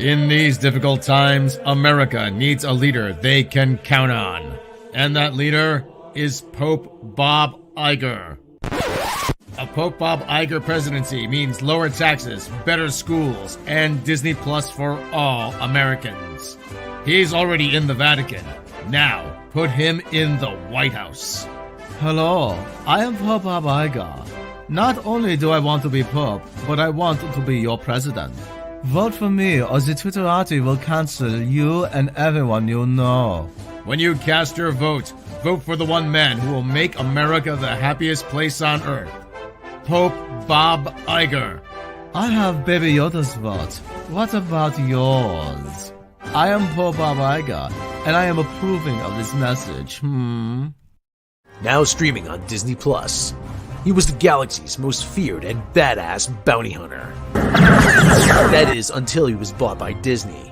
In these difficult times, America needs a leader they can count on. And that leader is Pope Bob Iger. A Pope Bob Iger presidency means lower taxes, better schools, and Disney Plus for all Americans. He's already in the Vatican. Now, put him in the White House. Hello, I am Pope Bob Iger. Not only do I want to be Pope, but I want to be your president. Vote for me or the Twitterati will cancel you and everyone you know. When you cast your vote, vote for the one man who will make America the happiest place on earth. Pope Bob Iger. I have Baby Yoda's vote. What about yours? I am Pope Bob Iger, and I am approving of this message. Now streaming on Disney Plus. He was the galaxy's most feared and badass bounty hunter. That is, until he was bought by Disney.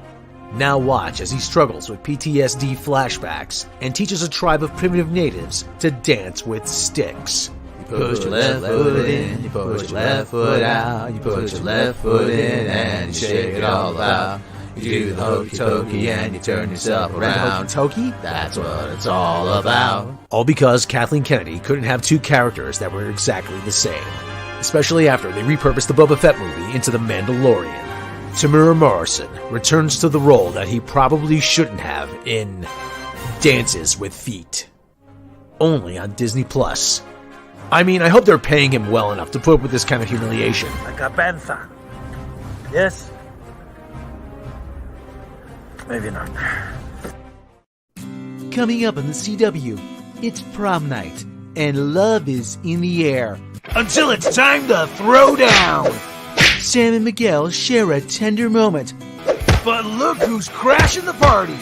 Now watch as he struggles with PTSD flashbacks and teaches a tribe of primitive natives to dance with sticks. You push your left foot in, you push your left foot out, you put your left foot in and you shake it all out. You do the hokey tokey and you turn yourself around. Hokey? That's what it's all about. All because Kathleen Kennedy couldn't have two characters that were exactly the same. Especially after they repurposed the Boba Fett movie into The Mandalorian. Tamura Morrison returns to the role that he probably shouldn't have in Dances with Feet. Only on Disney Plus. I mean, I hope they're paying him well enough to put up with this kind of humiliation. Like a bantha. Yes? Maybe not. Coming up on the CW, it's prom night, and love is in the air. Until it's time to throw down! Sam and Miguel share a tender moment. But look who's crashing the party!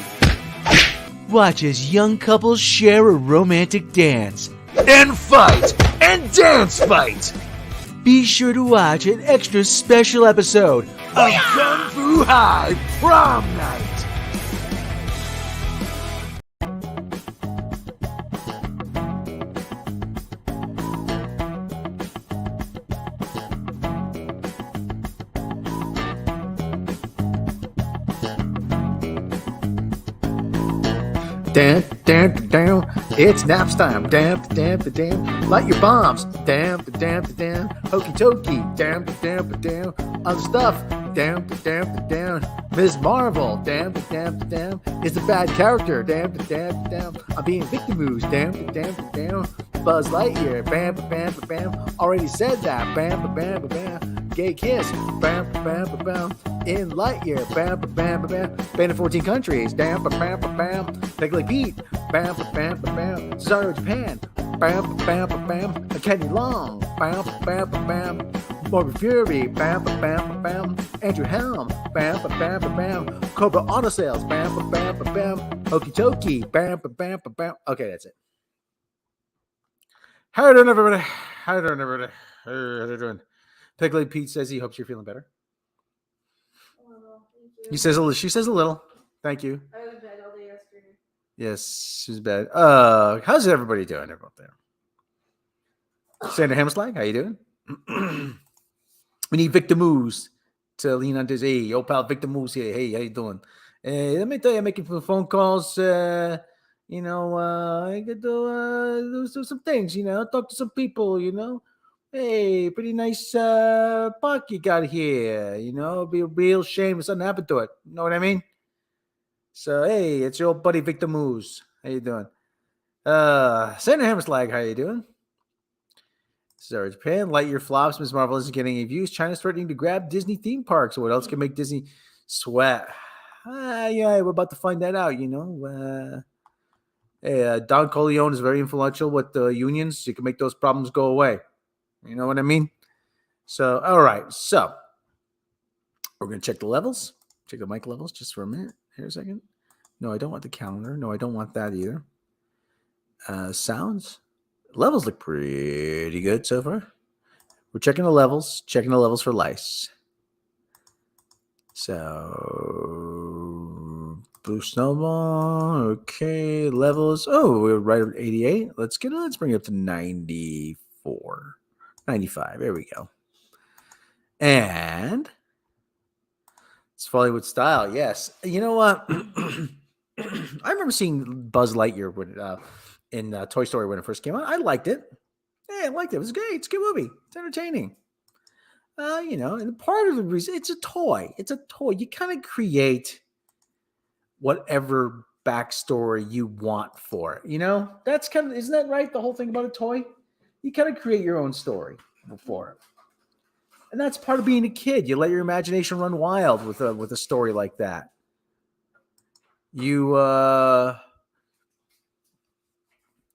Watch as young couples share a romantic dance. And fight! And dance fight! Be sure to watch an extra special episode of Kung Fu High Prom Night! Damn, damn, damn, it's N.A.P.S time. Damn, damn, damn, light your bombs. Damn, damn, damn, hokey tokey. Damn, damn, damn, other stuff. Damn, damn, damn, Ms. Marvel. Damn, damn, damn, is a bad character. Damn, damn, damn, I'm being victimized. Damn, damn, damn, Buzz Lightyear. Bam, bam, bam, already said that. Bam, bam, bam, gay kiss. Bam, bam, bam, in Lightyear. Bam, bam, bam, banned in 14 countries. Bam, bam, bam, Peggy Pete. Bam, bam, bam, Cesaro Japan. Bam, bam, bam, Kenny Long. Bam, bam, bam, Morgan Fury. Bam, bam, bam, Andrew Helm. Bam, bam, bam, Cobra Auto Sales. Bam, bam, bam, Hokey Tokey. Bam, bam, bam. Okay, that's it. How are you doing, everybody? How are you doing, everybody? How are you doing? Peggy Pete says he hopes you're feeling better. He says a little. She says a little. Thank you. I was bad all day yesterday. Yes, she's bad. How's everybody doing up there? Sandra Hammerslag, how you doing? We need Victor Moose to lean on this. Hey, old pal Victor Moose here. Hey, how you doing? Let me tell you, I'm making phone calls. I could do some things. Talk to some people. Hey, pretty nice park you got here. It'd be a real shame if something happened to it. You know what I mean? So, hey, it's your old buddy Victor Moose. How you doing? Sandra Hammerslag, how you doing? Cesaro Japan, Lightyear flops. Ms. Marvel isn't getting any views. China's threatening to grab Disney theme parks. What else can make Disney sweat? Yeah, we're about to find that out, Don Corleone is very influential with the unions. You can make those problems go away. You know what I mean? So, all right. So, we're going to check the levels. Check the mic levels just for a minute. Here a second. No, I don't want the calendar. No, I don't want that either. Sounds. Levels look pretty good so far. We're checking the levels. Checking the levels for lice. So, Blue Snowball. Okay. Levels. Oh, we're right at 88. Let's bring it up to 94. 95. There we go. And It's Hollywood style, yes. You know what? I remember seeing Buzz Lightyear in Toy Story when it first came out. I liked it. Yeah, I liked it. It was great. It's a good movie. It's entertaining. And part of the reason it's a toy. It's a toy. You kind of create whatever backstory you want for it. That's kind of, isn't that right? The whole thing about a toy, you kind of create your own story for it. And that's part of being a kid. You let your imagination run wild with a story like that. You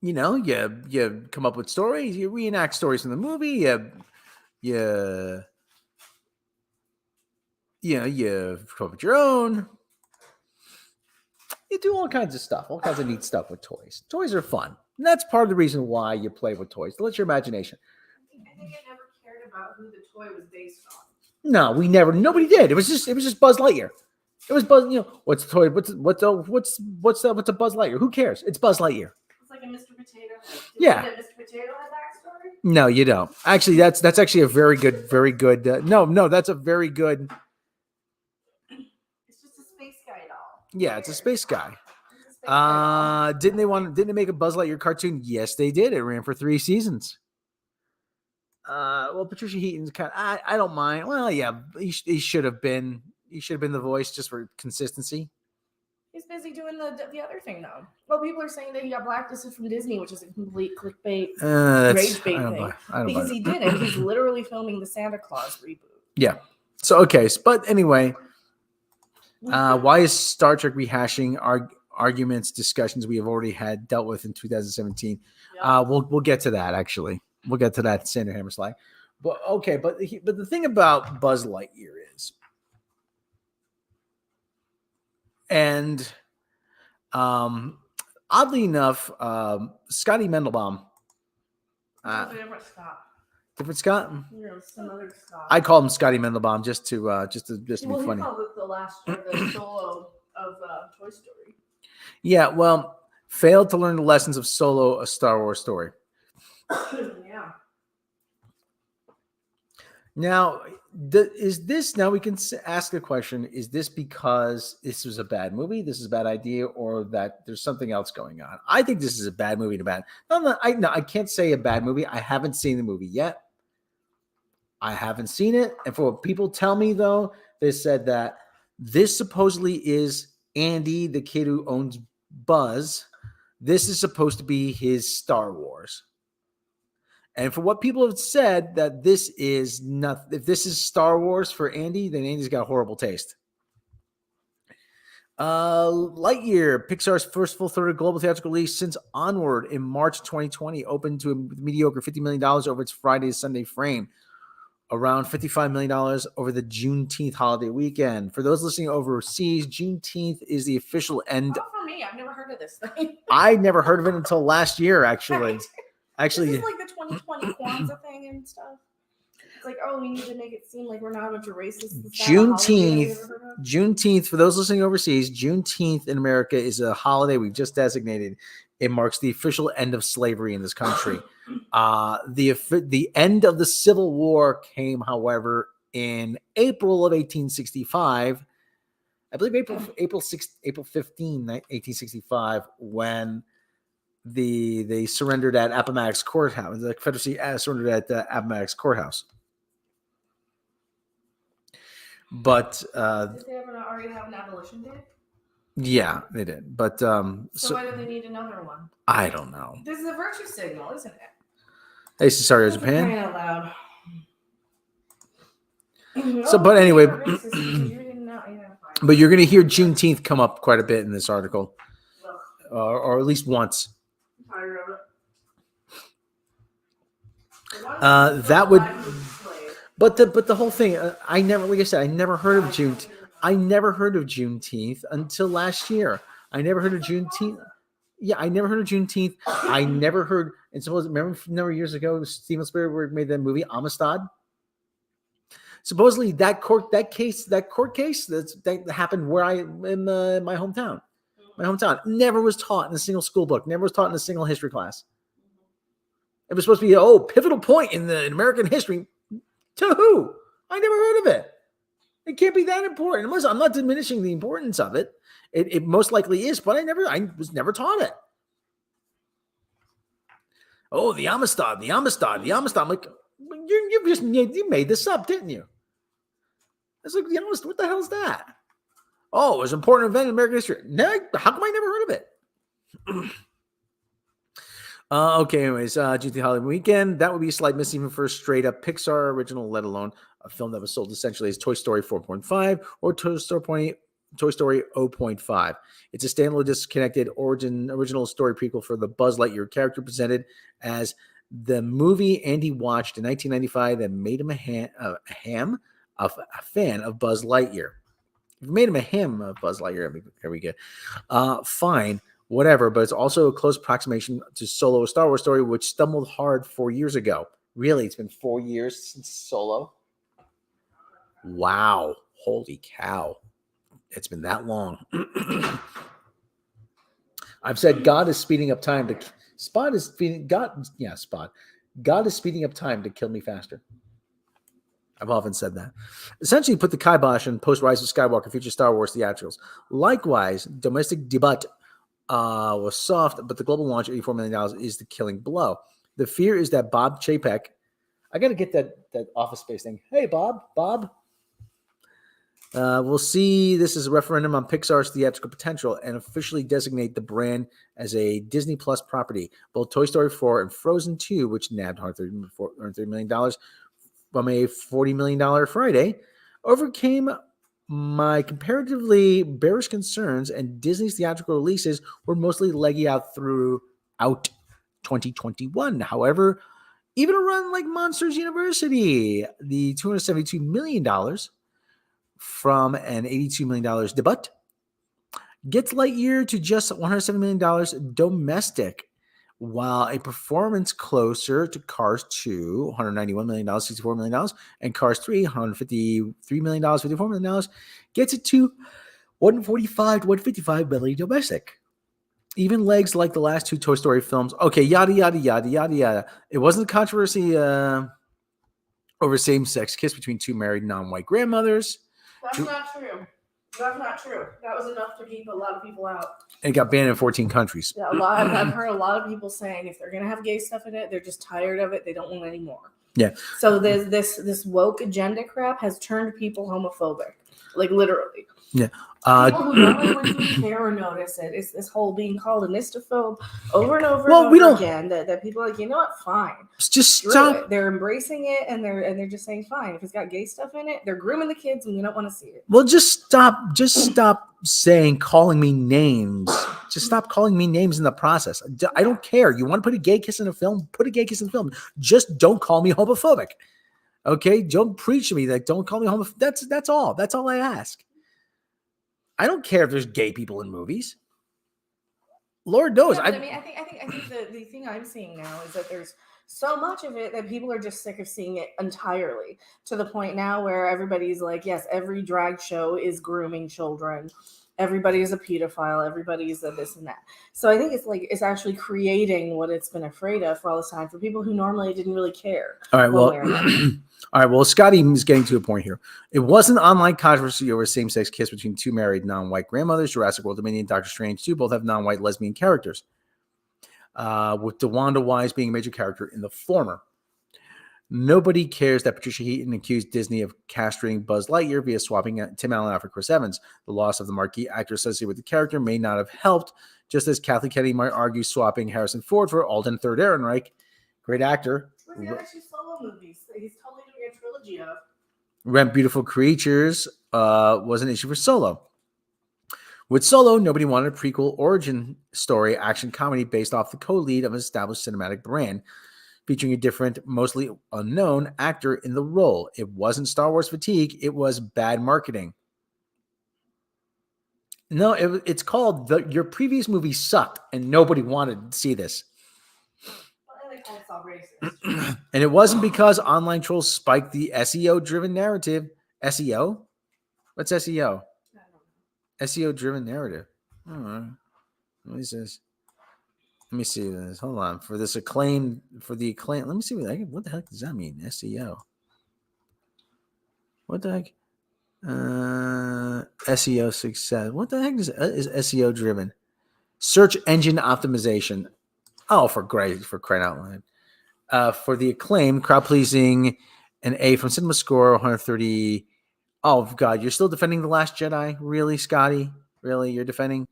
you come up with stories. You reenact stories from the movie. You come up with your own. You do all kinds of stuff, all kinds of neat stuff with toys. Toys are fun. And that's part of the reason why you play with toys. To let your imagination. I think I never cared about who the toy was based on. No, nobody did. It was just Buzz Lightyear. It was Buzz, what's the toy? What's a Buzz Lightyear? Who cares? It's Buzz Lightyear. It's like a Mr. Potato. Yeah. Mr. Potato had backstory? No, you don't. Actually, that's actually a very good, no, that's a very good. It's just a space guy doll. Yeah, it's a space guy. Didn't they make a Buzz Lightyear cartoon? Yes, they did. It ran for 3 seasons. Well, Patricia Heaton's kind of, I don't mind. Well, yeah, he should have been the voice just for consistency. He's busy doing the other thing though. Well, people are saying that he got blacklisted from Disney, which is a complete clickbait, rage bait thing. Because he didn't. He's literally filming the Santa Claus reboot. Yeah. So okay, but anyway, why is Star Trek rehashing arguments, discussions we have already had dealt with in 2017? Yeah. We'll get to that actually. We'll get to that Sander Hammerslag. But okay, but the thing about Buzz Lightyear is, and oddly enough, Scotty Mendelbaum. Different Scott. Some other Scott. I call him Scotty Mendelbaum just to be funny. He called it the Solo of Toy Story. Yeah, well, failed to learn the lessons of Solo, a Star Wars story. Yeah. Now, now we can ask the question, is this because this was a bad movie, this is a bad idea, or that there's something else going on? I think this is a bad movie I can't say a bad movie. I haven't seen the movie yet. I haven't seen it. And for what people tell me, though, they said that this supposedly is Andy, the kid who owns Buzz. This is supposed to be his Star Wars. And for what people have said, that this is not, if this is Star Wars for Andy, then Andy's got horrible taste. Lightyear, Pixar's first full-throated global theatrical release since Onward in March 2020, opened to a mediocre $50 million over its Friday to Sunday frame, around $55 million over the Juneteenth holiday weekend. For those listening overseas, Juneteenth is the official end. Oh, for me, I've never heard of this thing. I never heard of it until last year, actually. Actually, this is like the 2020 Kwanzaa thing and stuff. It's like, we need to make it seem like we're not a bunch of racists. Juneteenth, for those listening overseas, Juneteenth in America is a holiday we've just designated. It marks the official end of slavery in this country. The end of the Civil War came, however, in April of 1865. I believe April 15, 1865, when they surrendered at Appomattox Courthouse. The Confederacy surrendered at Appomattox Courthouse. But did they already have an abolition day? Yeah, they did. But so why do they need another one? I don't know. This is a virtue signal, isn't it? Hey, Cesario, Japan. Crying out loud. So, but anyway, but you're going to hear Juneteenth come up quite a bit in this article, or at least once. That would, but the whole thing. I never heard of Juneteenth until last year. I never heard of Juneteenth. Yeah, I never heard of Juneteenth. I never heard. And suppose remember a number of years ago, Steven Spielberg made that movie Amistad. Supposedly that court case that happened where I in my hometown. My hometown never was taught in a single school book. Never was taught in a single history class. It was supposed to be pivotal point in American history. To who? I never heard of it. It can't be that important. I'm not diminishing the importance of it. It most likely is, but I was never taught it. Oh, the Amistad. I'm like, you made this up, didn't you? It's like, what the hell is that? Oh, it was an important event in American history. No, how come I never heard of it? Okay, anyways, GT Holiday Weekend. That would be a slight miss even for a straight up Pixar original, let alone a film that was sold essentially as Toy Story 4.5 or Toy Story 0.5. It's a standalone, disconnected original story prequel for the Buzz Lightyear character, presented as the movie Andy watched in 1995 that made him a fan of Buzz Lightyear. If it made him a ham of Buzz Lightyear, there we go. Fine, whatever, but it's also a close approximation to Solo, a Star Wars story, which stumbled hard 4 years ago. Really, it's been 4 years since Solo? Wow. Holy cow. It's been that long. I've said God is speeding up time to... God is speeding up time to kill me faster. I've often said that. Essentially put the kibosh on post-Rise of Skywalker future Star Wars theatricals. Likewise, domestic debut was soft, but the global launch of $84 million is the killing blow. The fear is that Bob Chapek... I got to get that Office Space thing. Hey, Bob. We'll see this as a referendum on Pixar's theatrical potential and officially designate the brand as a Disney Plus property. Both Toy Story 4 and Frozen 2, which nabbed $130 million from a $40 million Friday, overcame my comparatively bearish concerns, and Disney's theatrical releases were mostly leggy out throughout 2021. However, even a run like Monsters University, the $272 million from an $82 million debut, gets Lightyear to just $107 million domestic, while a performance closer to Cars 2, $191 million, $64 million, and Cars 3, $153 million, $54 million, gets it to $145 to $155 million domestic. Even legs like the last two Toy Story films. Okay, yada, yada, yada, yada, yada. It wasn't a controversy over same-sex kiss between two married non-white grandmothers. That's not true. That was enough to keep a lot of people out. And it got banned in 14 countries. Yeah, I've heard a lot of people saying if they're going to have gay stuff in it, they're just tired of it. They don't want any more. Yeah. So this woke agenda crap has turned people homophobic. Like, literally. Yeah. People who normally wouldn't care or notice it. It's this whole being called a nistophobe over and over again. That people are like, you know what? Fine. Just stop. It. They're embracing it, and they're just saying, fine. If it's got gay stuff in it, they're grooming the kids, and we don't want to see it. Well, just stop. Just stop calling me names. Just stop calling me names in the process. I don't care. You want to put a gay kiss in a film? Put a gay kiss in the film. Just don't call me homophobic. Okay? Don't preach to me that don't call me homophobic. That's all. That's all I ask. I don't care if there's gay people in movies. Lord knows. Yeah, I think the thing I'm seeing now is that there's so much of it that people are just sick of seeing it entirely, to the point now where everybody's like, yes, every drag show is grooming children. Everybody is a pedophile. Everybody is a this and that. So I think it's actually creating what it's been afraid of for all this time for people who normally didn't really care. All right. Well, Scotty is getting to a point here. It wasn't online controversy over a same-sex kiss between two married non-white grandmothers. Jurassic World Dominion and Doctor Strange 2 both have non-white lesbian characters, with DeWanda Wise being a major character in the former. Nobody cares that Patricia Heaton accused Disney of castrating Buzz Lightyear via swapping Tim Allen out for Chris Evans. The loss of the marquee actor associated with the character may not have helped, just as Kathleen Kennedy might argue swapping Harrison Ford for Alden Third Ehrenreich, great actor. Where's the other two solo movies that he's totally doing a trilogy of? Rent Beautiful Creatures was an issue for Solo. With Solo, nobody wanted a prequel origin story action comedy based off the co-lead of an established cinematic brand, featuring a different, mostly unknown actor in the role. It wasn't Star Wars fatigue. It was bad marketing. No, it's called your previous movie sucked and nobody wanted to see this. Well, they call it all racist. And it wasn't because online trolls spiked the SEO-driven narrative. SEO? What's SEO? SEO-driven narrative. What is this? Let me see this. Hold on. For the acclaim. Let me see what the heck does that mean? SEO. What the heck? SEO success. What the heck is SEO driven? Search engine optimization. Oh, for crying out loud. For the acclaim, crowd pleasing, an A from Cinema Score, 130. Oh God, you're still defending The Last Jedi? Really, Scotty? Really, you're defending?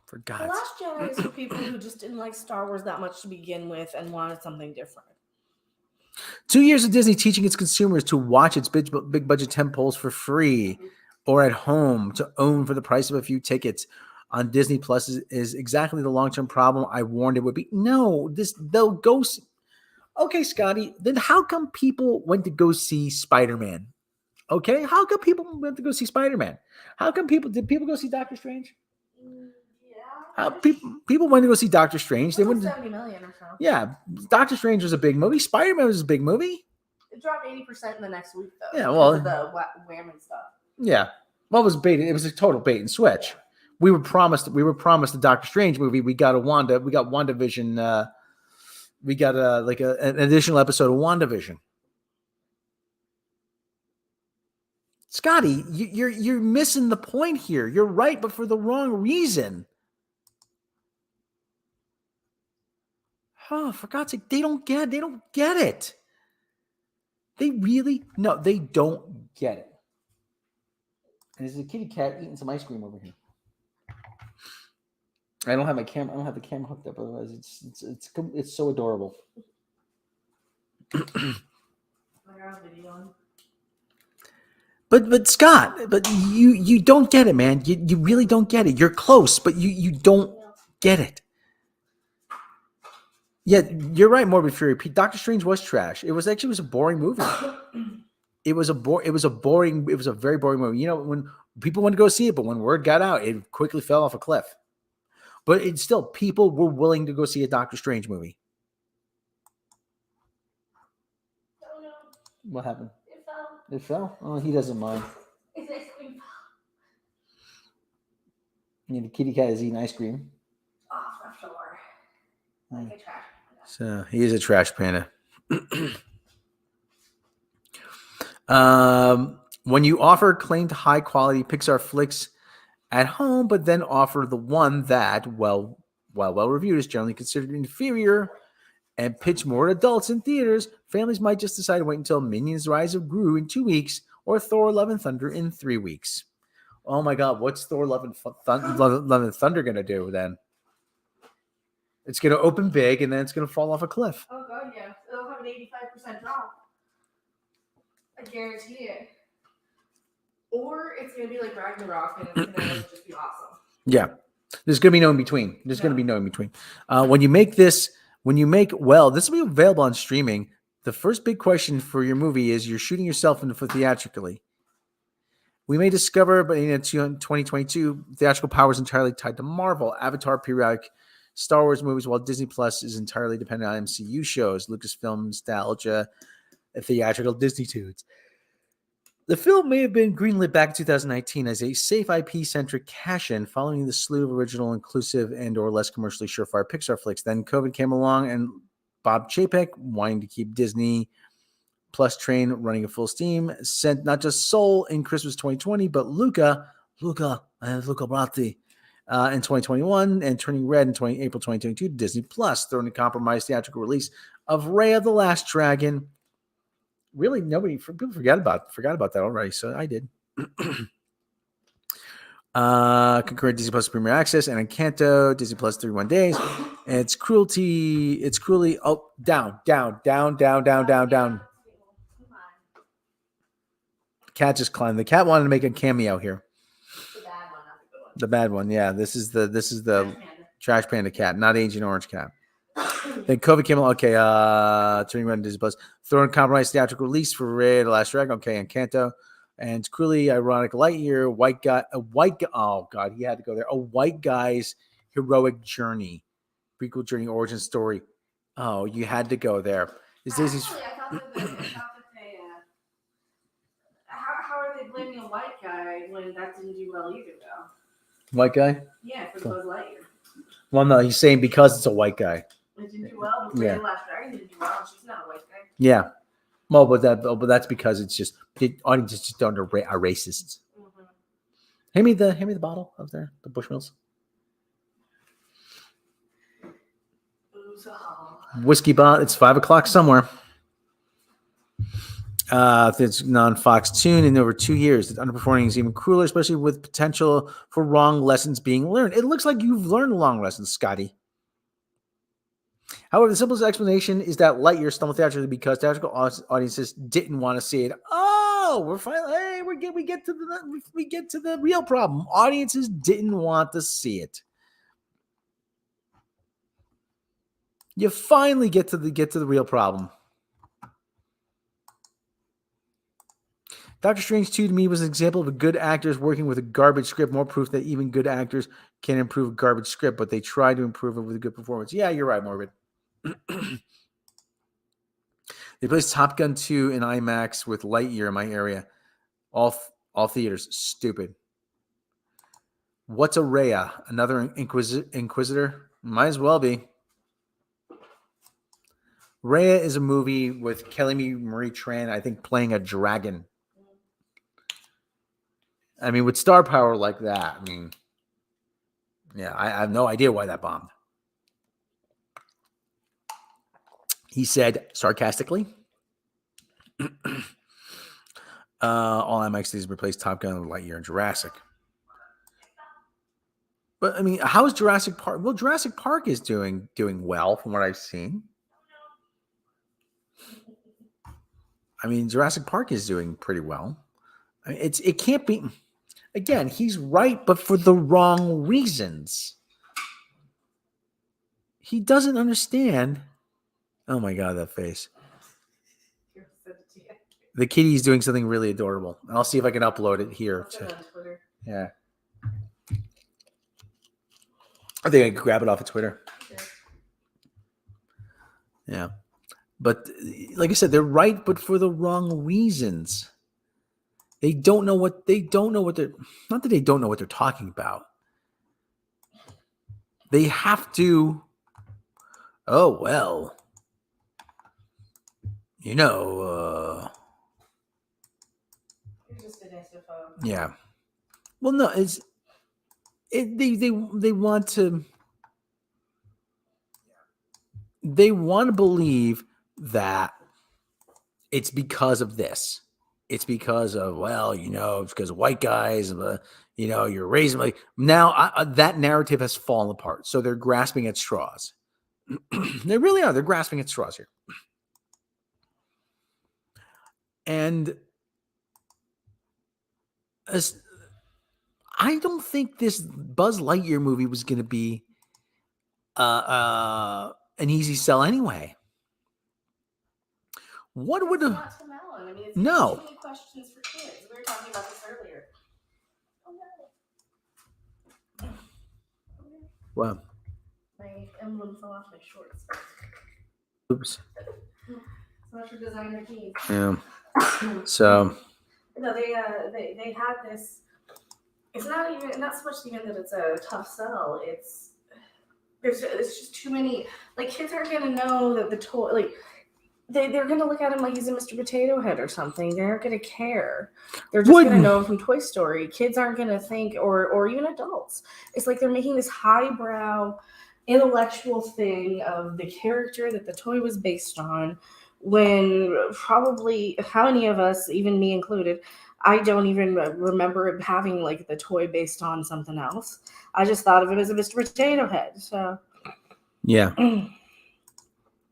For God's The Last Jedi is for people who just didn't like Star Wars that much to begin with and wanted something different. 2 years of Disney teaching its consumers to watch its big budget tentpoles for free or at home to own for the price of a few tickets on Disney Plus is exactly the long-term problem I warned it would be. No, they'll go. Okay, Scotty, then how come people went to go see Spider-Man? Okay, how come people went to go see Spider-Man? Did people go see Doctor Strange? Yeah. People went to go see Doctor Strange. They went 70 million or so. Yeah, Doctor Strange was a big movie. Spider-Man was a big movie. It dropped 80% in the next week, though. Yeah, well, of the wham and stuff. Yeah, well, it was bait. It was a total bait and switch. We were promised the Doctor Strange movie. We got WandaVision. We got an additional episode of WandaVision. Scotty, you're missing the point here. You're right, but for the wrong reason. Oh, for God's sake, they don't get it. They don't get it. And there's a kitty cat eating some ice cream over here. I don't have the camera hooked up, otherwise it's so adorable. But Scott, you don't get it, man. You really don't get it. You're close, but you don't get it. Yeah, you're right, Morbid Fury. Doctor Strange was trash. It was a boring movie. It was a very boring movie. You know, when people wanted to go see it, but when word got out, it quickly fell off a cliff. But it's still, people were willing to go see a Doctor Strange movie. Oh no. What happened? It fell. It fell? Oh, he doesn't mind. It's ice cream fell. Yeah, the kitty cat is eating ice cream. Oh, for sure. Like a trash panda. So he is a trash panda. When you offer claimed high quality Pixar flicks at home, but then offer the one that, well reviewed, is generally considered inferior and pitch more adults in theaters, families might just decide to wait until Minions Rise of Gru in 2 weeks or Thor Love and Thunder in 3 weeks. Oh my God, what's Thor Love and Thunder going to do then? It's going to open big and then it's going to fall off a cliff. Oh God, yeah. It'll have an 85% drop. I guarantee it. Or it's going to be like Ragnarok and it's going to just be awesome. Yeah. There's going to be no in between. Going to be no in between. When you make, this will be available on streaming. The first big question for your movie is you're shooting yourself for theatrically. We may discover, but in 2022, theatrical power is entirely tied to Marvel, Avatar, periodic Star Wars movies, while Disney Plus is entirely dependent on MCU shows, Lucasfilm nostalgia, and theatrical Disney tunes. The film may have been greenlit back in 2019 as a safe IP-centric cash-in following the slew of original, inclusive, and or less commercially surefire Pixar flicks. Then COVID came along, and Bob Chapek, wanting to keep Disney Plus train running at full steam, sent not just Soul in Christmas 2020, but Luca Bratti in 2021, and Turning Red in April 2022 to Disney Plus, throwing a compromised theatrical release of Raya the Last Dragon. Really, people forgot about that already, so I did. Concurrent Disney Plus Premier Access and Encanto, Disney Plus 31 days. And it's cruelly down. Cat just climbed. The cat wanted to make a cameo here. The bad one, not the good one. The bad one, yeah. This is the Trash Panda cat, not Agent Orange cat. Then COVID came along. Okay, Turning Red and Disney Plus. Throwing compromised theatrical release for Raya the Last Dragon. Okay, Encanto. And it's cruelly ironic. Lightyear, oh God, he had to go there. A white guy's heroic journey, prequel journey, origin story. Oh, you had to go there. I thought that they how are they blaming a white guy when that didn't do well either, though? White guy? Yeah, for Buzz Lightyear. Well, no, he's saying because it's a white guy. It didn't do well, but Raya the Last Dragon didn't do well, and she's not a white guy. Yeah. Well, but that's because it's just the audiences just are racists. Mm-hmm. Hand me the bottle up there, the Bushmills. Whiskey bottle. It's 5:00 somewhere. It's non-Fox tune in over 2 years. The underperforming is even crueler, especially with potential for wrong lessons being learned. It looks like you've learned wrong lessons, Scotty. However, the simplest explanation is that Lightyear stumbled theatrically because theatrical audiences didn't want to see it. Oh, we're finally we get to the real problem. Audiences didn't want to see it. You finally get to the real problem. Doctor Strange 2 to me was an example of a good actors working with a garbage script. More proof that even good actors can improve a garbage script, but they try to improve it with a good performance. Yeah, you're right, Morbid. They placed Top Gun 2 in IMAX with Lightyear in my area. All theaters. Stupid. What's a Rhea? Another Inquisitor? Might as well be. Rhea is a movie with Kelly Marie Tran, I think, playing a dragon. I mean, with star power like that, I mean, yeah, I have no idea why that bombed. He said sarcastically, all IMAX these replaced Top Gun with Lightyear and Jurassic. But I mean, how is Jurassic Park? Well, Jurassic Park is doing well from what I've seen. I mean, Jurassic Park is doing pretty well. I mean, it can't be. Again, he's right, but for the wrong reasons. He doesn't understand. Oh my God, that face. The kitty's doing something really adorable. I'll see if I can upload it here. Yeah. I think I can grab it off of Twitter. Yeah. But like I said, they're right, but for the wrong reasons. They don't know what they're not that they don't know what they're talking about. They have to, oh well. Yeah. Well, no, they want to believe that it's because of this. It's because of, well, it's because of white guys, you're raising like now that narrative has fallen apart. So they're grasping at straws. They really are. They're grasping at straws here. And I don't think this Buzz Lightyear movie was going to be an easy sell anyway. What would have? I mean, it's no. Too many questions for kids. We were talking about this earlier. Oh no. Well, my emblem fell off my shorts. Oops. Not your designer jeans. Yeah. So. No, they had this. It's not so much even that it's a tough sell. It's just too many. Like, kids aren't gonna know that the toy, like, they're gonna look at him like he's a Mr. Potato Head or something. They aren't gonna care. They're just gonna know him from Toy Story. Kids aren't gonna think, or even adults. It's like they're making this highbrow intellectual thing of the character that the toy was based on, when probably how many of us, even me included, I don't even remember having like the toy based on something else. I just thought of it as a Mr. Potato Head. So yeah.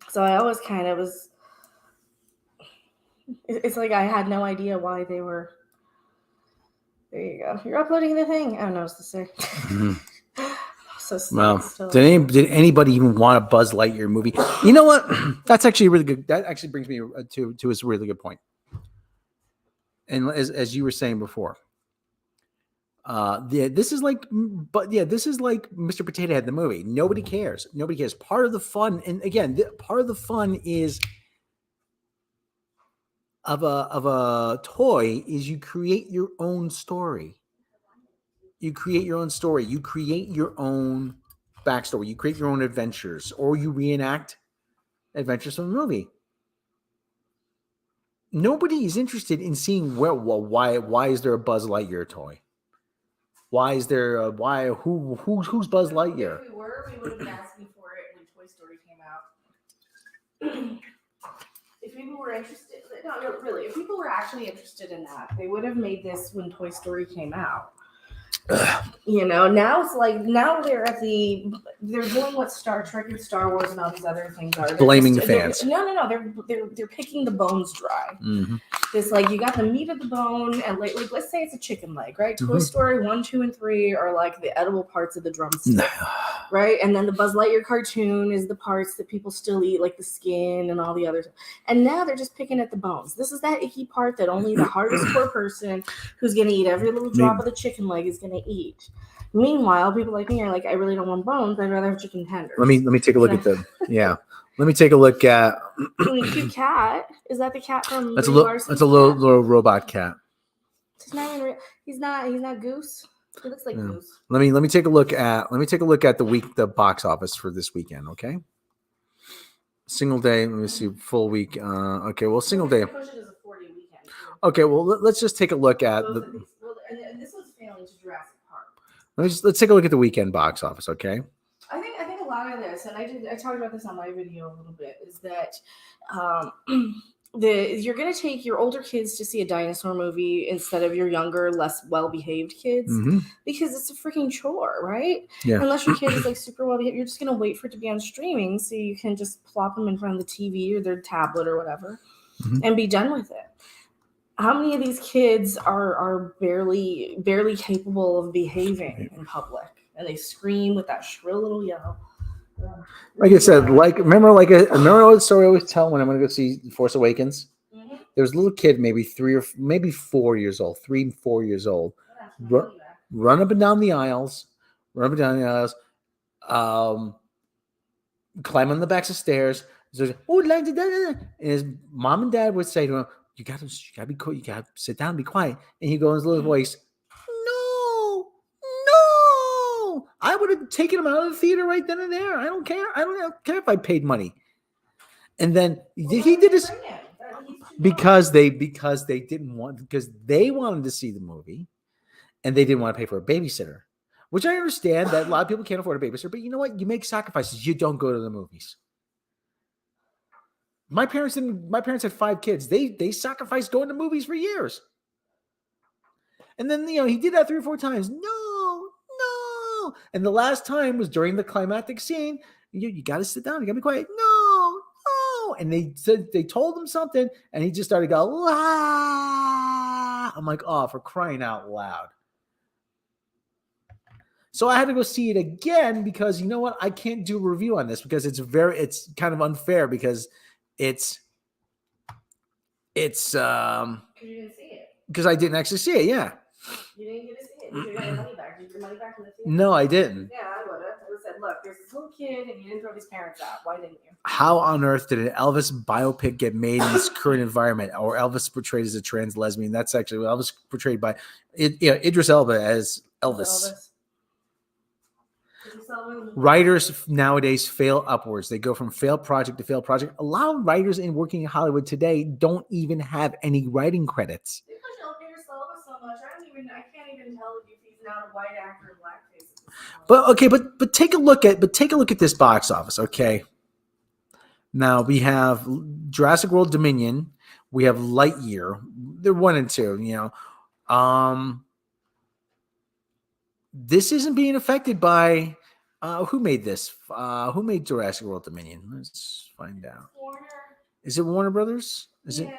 So I always kind of was. It's like I had no idea why they were. There you go. You're uploading the thing. I don't know what to say. Mm-hmm. So well, did anybody even want a Buzz Lightyear movie? You know what? That's actually really good. That actually brings me to a really good point. And as you were saying before, this is like Mr. Potato Head, the movie. Nobody cares. Nobody cares. Part of the fun, and again, part of the fun is of a toy is you create your own story. You create your own story. You create your own backstory. You create your own adventures, or you reenact adventures from the movie. Nobody is interested in seeing why is there a Buzz Lightyear toy? Why is there who's Buzz Lightyear? If we were, we would have been asking for it when Toy Story came out. If people were interested, no, really, if people were actually interested in that, they would have made this when Toy Story came out. Now it's like they're doing what Star Trek and Star Wars and all these other things are. They're Blaming the fans. No. They're picking the bones dry. Mm-hmm. It's like you got the meat of the bone, and like let's say it's a chicken leg, right? Toy Story 1, 2, and 3 are like the edible parts of the drumstick, right? And then the Buzz Lightyear cartoon is the parts that people still eat, like the skin and all the others. And now they're just picking at the bones. This is that icky part that only the hardest core person who's going to eat every little drop of the chicken leg is going to eat. Meanwhile, people like me are like, I really don't want bones. I'd rather have chicken tenders. Let me take a look at them. Yeah. Let me take a look at cute cat. Is that the cat from That's a little robot cat. He's not even real. He's not Goose. He looks like Goose. Let me take a look at the box office for this weekend, okay? Single day, let me see, full week. Okay, well, single day. Push it as a 40 weekend. Okay, well, let's just take a look at and this was failing to Jurassic Park. Let's take a look at the weekend box office, okay? I think a lot of this, and I talked about this on my video a little bit, is that you're gonna take your older kids to see a dinosaur movie instead of your younger, less well-behaved kids because it's a freaking chore, right? Yeah. Unless your kid is like super well-behaved, you're just gonna wait for it to be on streaming so you can just plop them in front of the TV or their tablet or whatever and be done with it. How many of these kids are barely capable of behaving in public, and they scream with that shrill little yell? Like I said, remember the story I always tell when I'm going to go see Force Awakens? There was a little kid, maybe 4 years old, 3, 4 years old, run up and down the aisles, climb on the backs of stairs. And his mom and dad would say to him, "You gotta be cool. You gotta sit down and be quiet." And he goes in his little voice, "No, I would have taken him out of the theater right then and there. I don't care. I don't care if I paid money." And then he did this because they wanted to see the movie, and they didn't want to pay for a babysitter. Which I understand that a lot of people can't afford a babysitter, but you know what? You make sacrifices. You don't go to the movies. My parents didn't. My parents had 5 kids. They sacrificed going to movies for years. And then he did that 3 or 4 times. No. And the last time was during the climactic scene. You got to sit down. You got to be quiet. No. And they told him something, and he just started going. "Ah!" I'm like, oh, for crying out loud. So I had to go see it again because you know what? I can't do a review on this because it's kind of unfair because it's because you didn't see it. Because I didn't actually see it. Yeah. You didn't get to see it. You got your money back. Did you get your money back in the theater? No, I didn't. Yeah, I would have. I would have said, look, there's this little kid, and you didn't throw his parents out. Why didn't you? How on earth did an Elvis biopic get made in this current environment, or Elvis portrayed as a trans lesbian? That's actually what Elvis portrayed by Idris Elba as Elvis. Writers nowadays fail upwards. They go from failed project to failed project. A lot of writers working in Hollywood today don't even have any writing credits. They push Idris Elba so much. I can't even tell if he's not a white actor in blackface. But take a look at this box office, okay? Now we have Jurassic World Dominion, we have Lightyear. They're 1 and 2, This isn't being affected by who made this? Who made Jurassic World Dominion? Let's find out. Warner. Is it Warner Brothers? Was it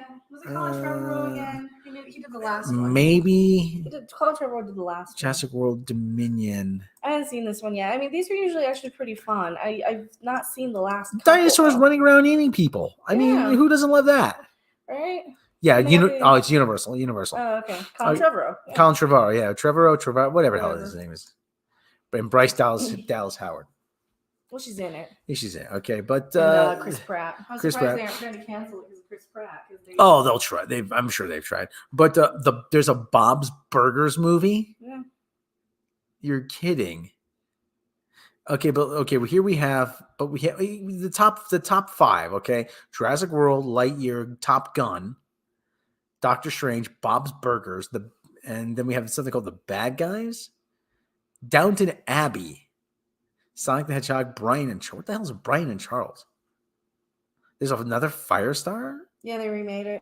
Colin Trevorrow again? He did the last one. Maybe. Colin Trevorrow did the last one. Jurassic World Dominion. I haven't seen this one yet. I mean, these are usually actually pretty fun. I've not seen the last couple, Dinosaurs running around eating people. I mean, who doesn't love that? Right? Yeah, it's Universal. Oh, okay. Colin Trevorrow. Yeah. Colin Trevorrow, yeah. Trevorrow, whatever the hell his name is. And Bryce Dallas Howard. Well, she's in it. Yeah, she's in it. Okay, but Chris Pratt. I'm Chris surprised Pratt. they aren't trying to cancel it because of Chris Pratt. They'll try. I'm sure they've tried. But there's a Bob's Burgers movie. Yeah. You're kidding. Okay, well, here we have the top 5. Okay, Jurassic World, Lightyear, Top Gun. Doctor Strange, Bob's Burgers, and then we have something called the Bad Guys, Downton Abbey, Sonic the Hedgehog, Brian and Charles. What the hell is Brian and Charles? There's another Firestar? Yeah, they remade it.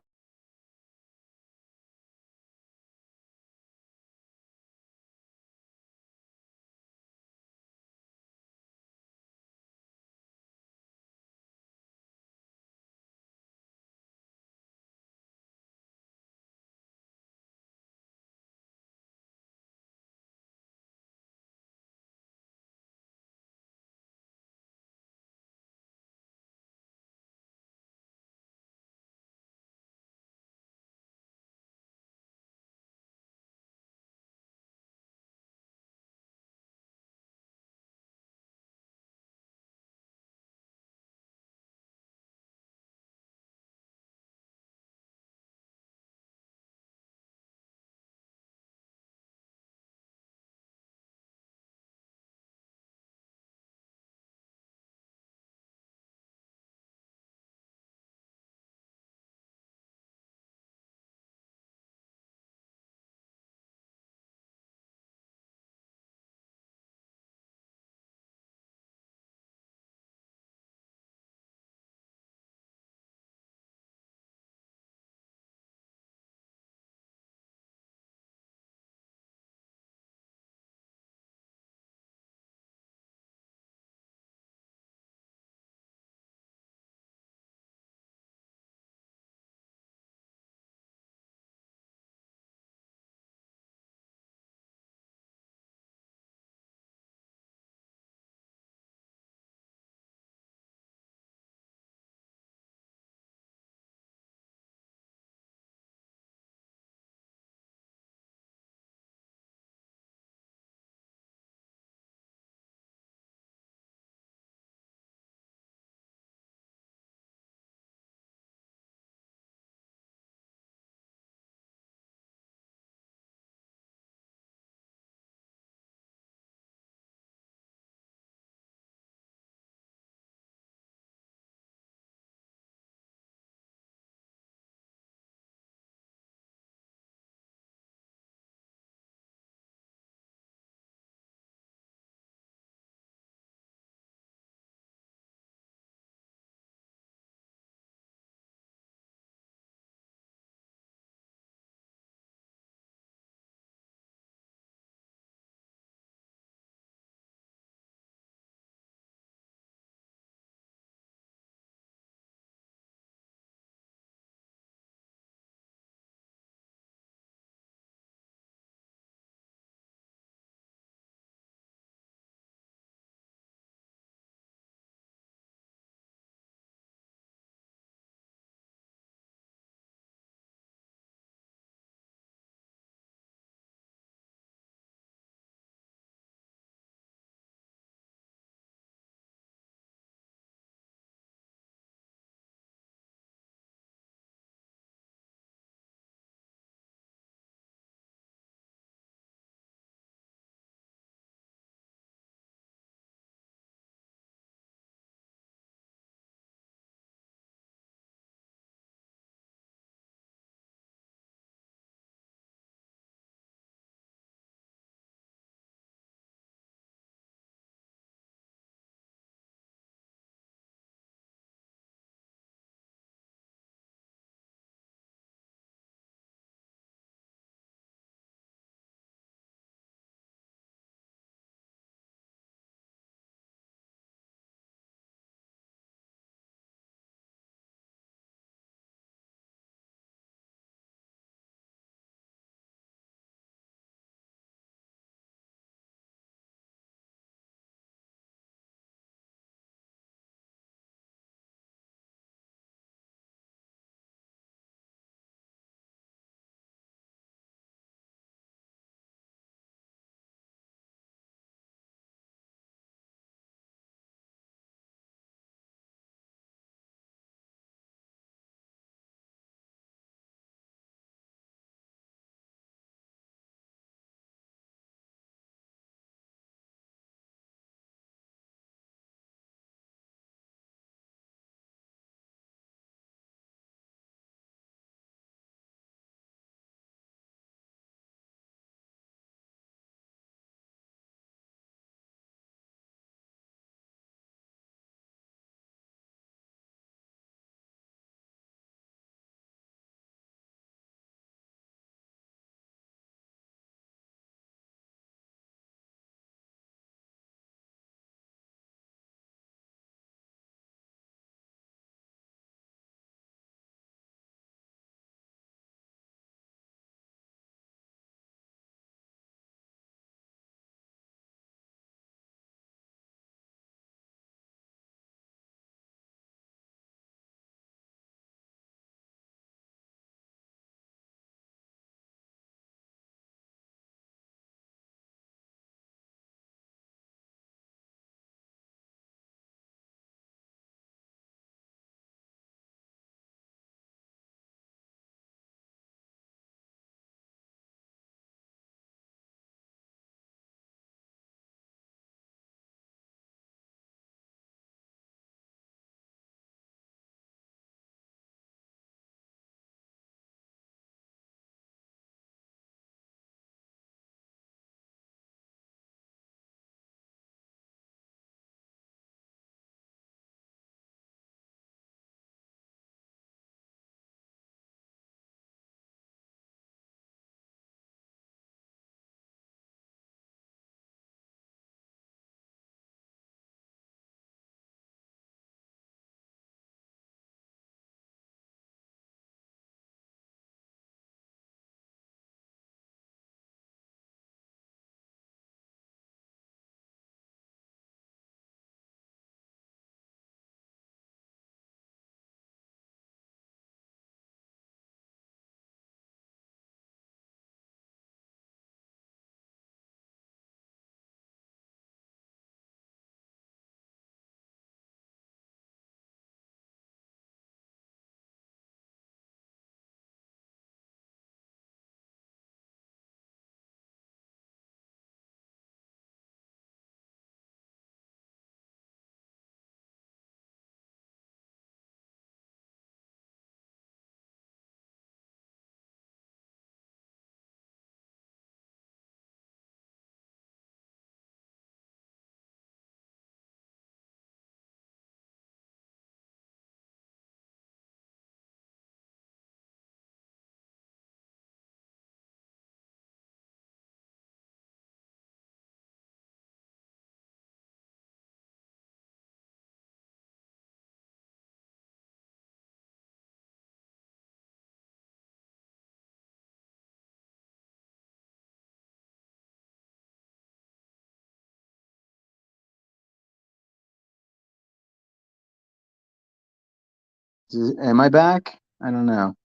Am I back? I don't know.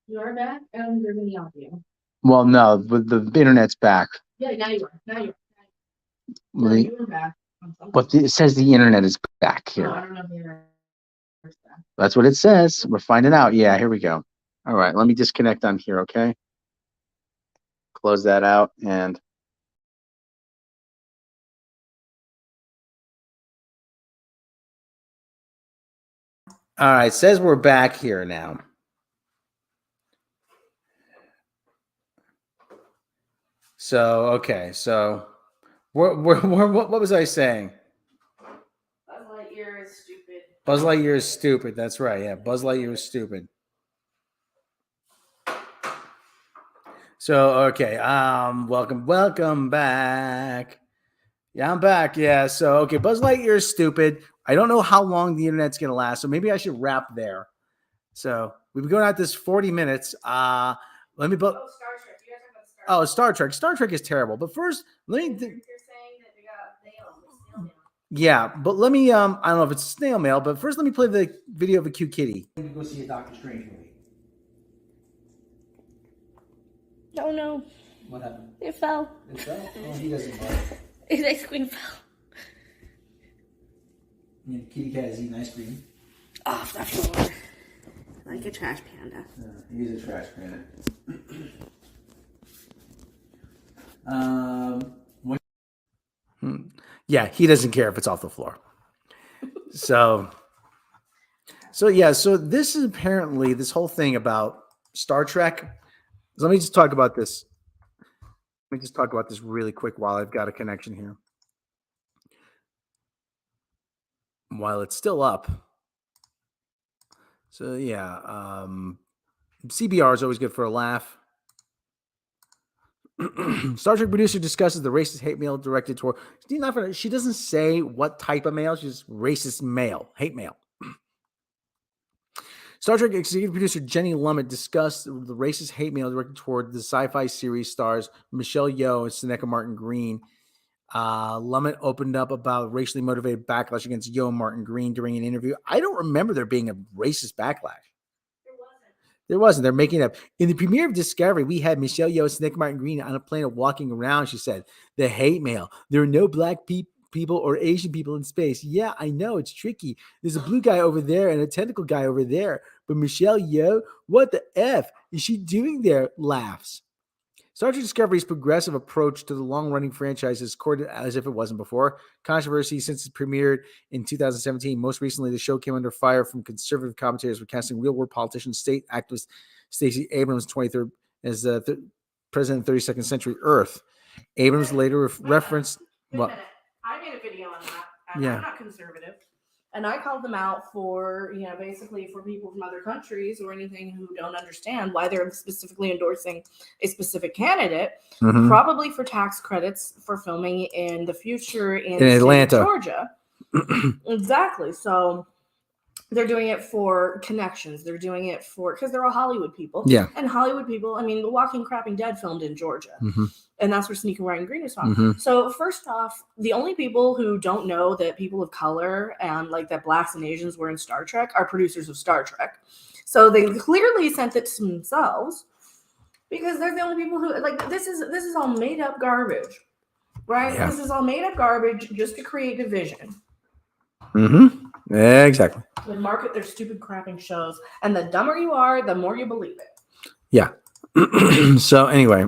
You are back, and there's any audio. Well, no, but the internet's back. Yeah, now you are. Now you are. Well, You were back. But it says the internet is back Oh, here. I don't know if the internet is back. That's what it says. We're finding out. Yeah, here we go. All right, let me disconnect on here, okay? Close that out and all right, it says we're back here now. So, okay, so what was I saying? Buzz Lightyear is stupid. Buzz Lightyear is stupid. That's right. Yeah, Buzz Lightyear is stupid. So, okay, welcome back. Yeah, I'm back. Yeah, so okay, Buzz Lightyear is stupid. I don't know how long the internet's gonna last, so maybe I should wrap there. So we've been going at this 40 minutes. Let me. Star Trek. You guys talk about Star Trek. Oh, Star Trek. Star Trek is terrible. But first, let me. You're saying that they got snail mail. Yeah, but let me. I don't know if it's snail mail, but first, let me play the video of a cute kitty. Go see a Doctor Strange movie. Oh no! What happened? It fell. It fell. Oh, he doesn't fall. His ice cream fell. I mean, kitty cat is eating ice cream. Off the floor. Like a trash panda. He's a trash panda. Yeah, he doesn't care if it's off the floor. So yeah, so this is apparently this whole thing about Star Trek. Let me just talk about this. Let me just talk about this really quick while I've got a connection here. While it's still up. So yeah, CBR is always good for a laugh. Star Trek producer discusses the racist hate mail directed toward. She doesn't say what type of mail. She's just racist mail, hate mail. Star Trek executive producer Jenny Lumet discussed the racist hate mail directed toward the sci-fi series stars Michelle Yeoh and Seneca Martin Green. Lumet opened up about racially motivated backlash against Yeoh and Martin Green during an interview. I don't remember there being a racist backlash. There wasn't. They're making up. In the premiere of Discovery, we had Michelle Yeoh and Seneca Martin Green on a planet walking around. She said, "The hate mail. There are no black people or Asian people in space. Yeah, I know. It's tricky. There's a blue guy over there and a tentacle guy over there. But Michelle Yeoh, what the F is she doing there?" Laughs. Star Trek Discovery's progressive approach to the long-running franchise is courted as if it wasn't before. Controversy since it premiered in 2017. Most recently, the show came under fire from conservative commentators for casting real-world politician, state activist Stacey Abrams, 23rd, as the president of 32nd Century Earth. Abrams later referenced... Wait a minute. I made a video on that, and I'm not conservative. And I called them out for, basically for people from other countries or anything who don't understand why they're specifically endorsing a specific candidate, probably for tax credits for filming in the future in Atlanta, Georgia. Exactly. So they're doing it for connections. They're doing it because they're all Hollywood people. Yeah. And Hollywood people, The Walking Crapping Dead filmed in Georgia. And that's where Sneaker Ryan Green is from. So first off, the only people who don't know that people of color and that blacks and Asians were in Star Trek are producers of Star Trek. So they clearly sent it to themselves because they're the only people who this is all made up garbage, right? Yeah. This is all made up garbage just to create division. Yeah, exactly. They market their stupid crapping shows, and the dumber you are, the more you believe it. Yeah. So anyway.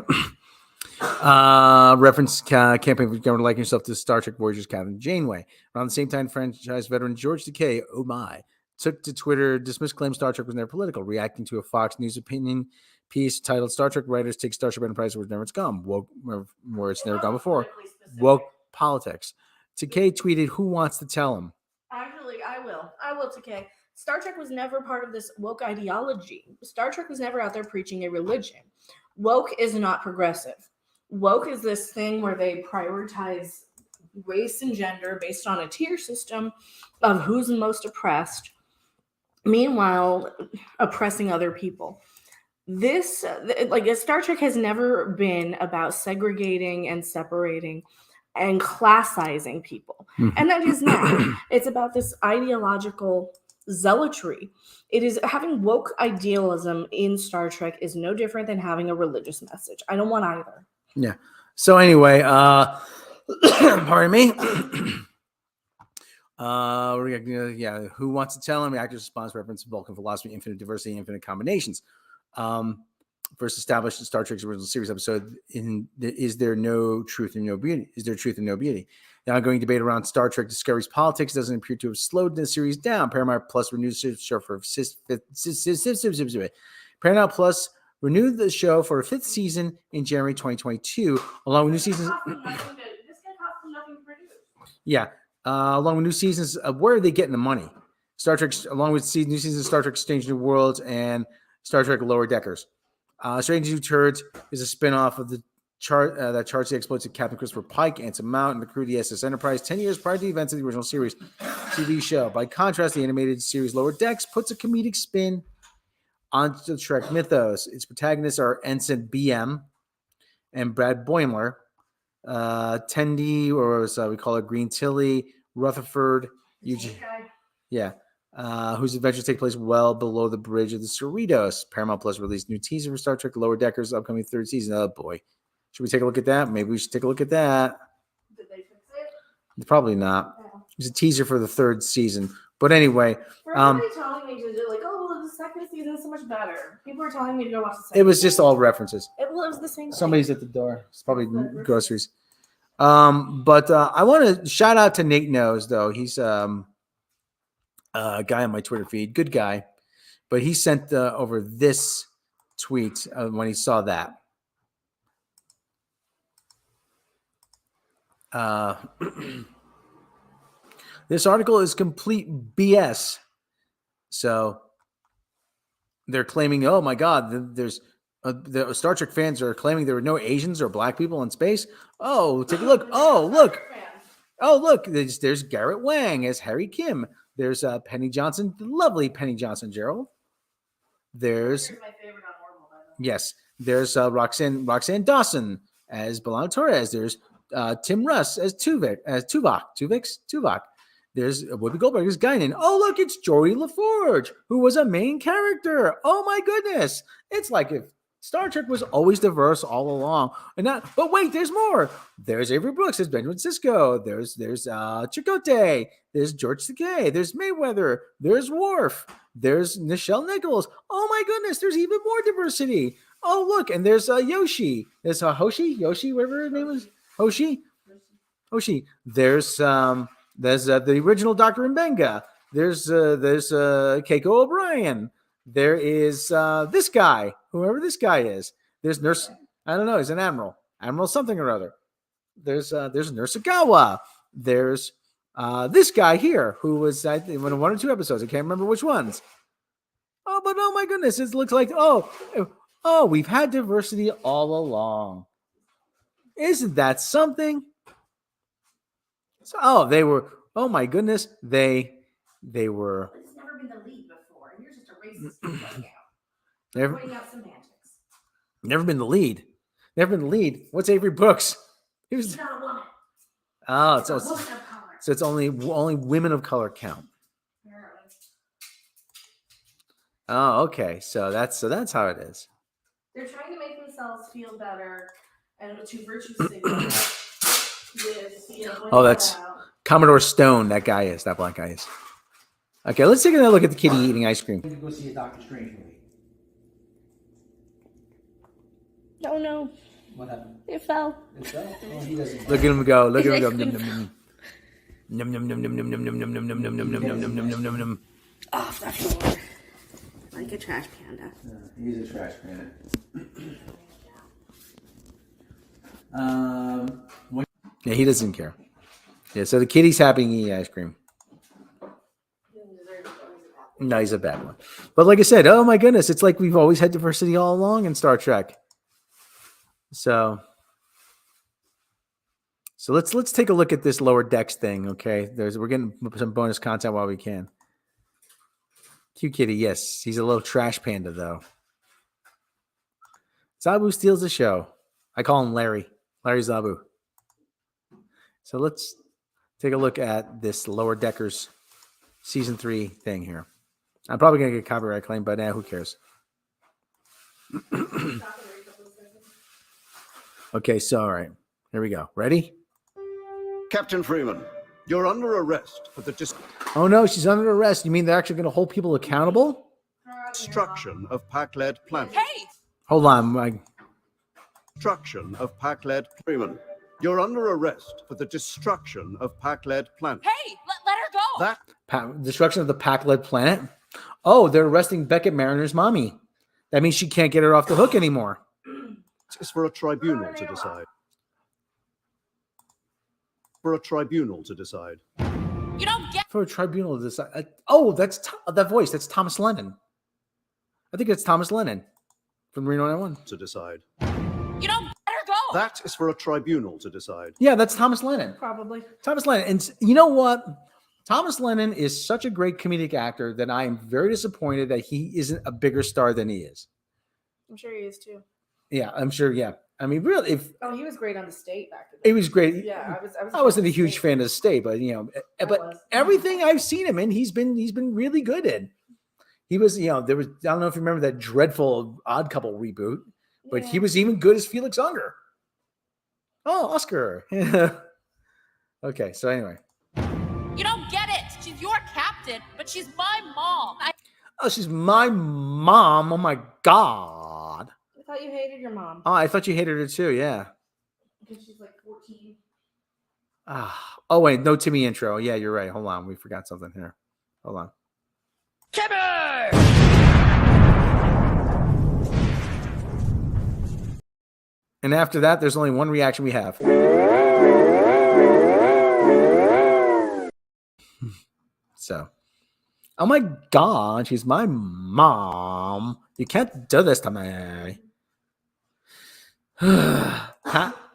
Reference campaign for government liking yourself to Star Trek Voyager's Captain Janeway. Around the same time, franchise veteran George Takei, took to Twitter, dismissed claims Star Trek was never political, reacting to a Fox News opinion piece titled "Star Trek Writers Take Starship Enterprise Where It's Never Gone, where it's never gone before, woke politics." Takei tweeted, "Who wants to tell him?" Actually, I will, Takei. Star Trek was never part of this woke ideology. Star Trek was never out there preaching a religion. Woke is not progressive. Woke is this thing where they prioritize race and gender based on a tier system of who's the most oppressed, meanwhile oppressing other people. This, Star Trek has never been about segregating and separating and classizing people. And that is now. It's about this ideological zealotry. It is having woke idealism in Star Trek is no different than having a religious message. I don't want either. Yeah. So anyway, pardon me. Who wants to tell him? Actors response reference Vulcan philosophy, infinite diversity, infinite combinations. First established in Star Trek's original series episode, Is There No Truth and No Beauty? Is there truth and no beauty? The ongoing debate around Star Trek Discovery's politics doesn't appear to have slowed the series down. Paramount Plus renewed the show for Paramount Plus renewed the show for a 5th season in January 2022, along with new seasons. Along with new seasons of where are they getting the money? Star Trek, along with new seasons of Star Trek Strange New Worlds and Star Trek Lower Deckers. Strange New Turds is a spin-off of the that charts the exploits of Captain Christopher Pike, Anson Mount, and the crew of the SS Enterprise 10 years prior to the events of the original series TV show. By contrast, the animated series Lower Decks puts a comedic spin onto the Trek mythos. Its protagonists are Ensign BM and Brad Boimler, Tendi, or as we call it, Green Tilly, Rutherford, Eugene. Whose adventures take place well below the bridge of the Cerritos. Paramount Plus released new teaser for Star Trek Lower Deckers' upcoming 3rd season. Oh boy. Should we take a look at that? Maybe we should take a look at that. Did they fix it? Probably not. It's a teaser for the 3rd season. But anyway. For everybody telling me to do like, well, the 2nd season is so much better. People are telling me to go watch the 2nd. It was just all references. It was the same Somebody's thing. at the door. It's probably groceries. But I want to shout out to Nate Knows, though. He's a guy on my Twitter feed. Good guy. But he sent over this tweet when he saw that. This article is complete BS. So they're claiming, oh my God, there's the Star Trek fans are claiming there were no Asians or black people in space. Oh, take a look. Oh, look. There's Garrett Wang as Harry Kim. There's Penny Johnson, the lovely Penny Johnson Gerald. There's my favorite on Orville, by the way. Yes. There's Roxanne Dawson as Belano Torres. There's Tim Russ as Tuvok. There's Whoopi Goldberg as Guinan. Oh, look, it's Jory LaForge, who was a main character. Oh my goodness. It's like if Star Trek was always diverse all along. But wait, there's more. There's Avery Brooks. There's Benjamin Sisko. There's Chakotay. There's George Takei. There's Mayweather. There's Worf. There's Nichelle Nichols. Oh my goodness, there's even more diversity. Oh look, and there's Yoshi. There's Yoshi, whatever her name is. Hoshi. There's the original Dr. Mbenga. There's Keiko O'Brien. There is this guy, whoever this guy is. There's Nurse, I don't know, he's an admiral something or other. There's Nurse Agawa. There's this guy here who was I think in 1 or 2 episodes. I can't remember which ones. Oh, but oh my goodness, it looks like we've had diversity all along. Isn't that something? So, they were. Oh my goodness, they were. It's never been the lead before, and you're just a racist pointing out semantics. Never been the lead. What's Avery Brooks? He's not a woman. Oh, It's a woman of color. so it's only women of color count. Oh, okay. So that's how it is. They're trying to make themselves feel better and to virtue signal with, Oh, that's Commodore Stone. That black guy is. Okay, let's take another look at the kitty eating ice cream. Go see a Doctor Strange movie. Oh no. What happened? It fell. It fell? Oh, he doesn't. Look at him go. Look at him go. Num, Num, num, num, num, num, num, num, num, num, num, num, num, num, num, num, num, num. Off the floor. Like a trash panda. He's a trash panda. Yeah, he doesn't care. Yeah, so the kitty's happy eating ice cream. No, he's a bad one. But like I said, oh my goodness, it's like we've always had diversity all along in Star Trek. So let's take a look at this Lower Decks thing, okay? We're getting some bonus content while we can. Cute kitty, yes. He's a little trash panda, though. Zabu steals the show. I call him Larry. Larry Zabu. So let's take a look at this Lower Deckers Season 3 thing here. I'm probably gonna get copyright claim, but who cares? Okay, so all right, here we go. Ready? Captain Freeman, you're under arrest for the Oh no, she's under arrest. You mean they're actually gonna hold people accountable? destruction of Pac-led planet. Hey! Hold on, Destruction of Pac-led Freeman. You're under arrest for the destruction of Pac-led planet. Hey! Let her go! That destruction of the Pac-led planet. Oh, they're arresting Beckett Mariner's mommy. That means she can't get her off the hook anymore. is for a tribunal to decide. For a tribunal to decide. You don't get. For a tribunal to decide. Oh, that's that voice. That's Thomas Lennon. I think it's Thomas Lennon from Reno 911. To decide. You don't let her go. That is for a tribunal to decide. Yeah, that's Thomas Lennon. Probably. Thomas Lennon. And you know what? Thomas Lennon is such a great comedic actor that I am very disappointed that he isn't a bigger star than he is. I'm sure he is too. Yeah, I'm sure. Yeah. I mean, really, he was great on the state back then. It was great. Yeah, I wasn't a huge fan of the state, but everything I've seen him in, he's been really good in. He was, there was, I don't know if you remember that dreadful Odd Couple reboot, but he was even good as Felix Unger. Oh, Oscar. Okay, so anyway. You don't get it. She's your captain, but she's my mom. Oh, she's my mom. Oh my God. I thought you hated your mom. Oh, I thought you hated her too. Yeah. Because she's like 14. Oh wait, no Timmy intro. Yeah, you're right. Hold on, we forgot something here. Hold on. Timmy! And after that, there's only one reaction we have. So, oh my God, she's my mom. You can't do this to me.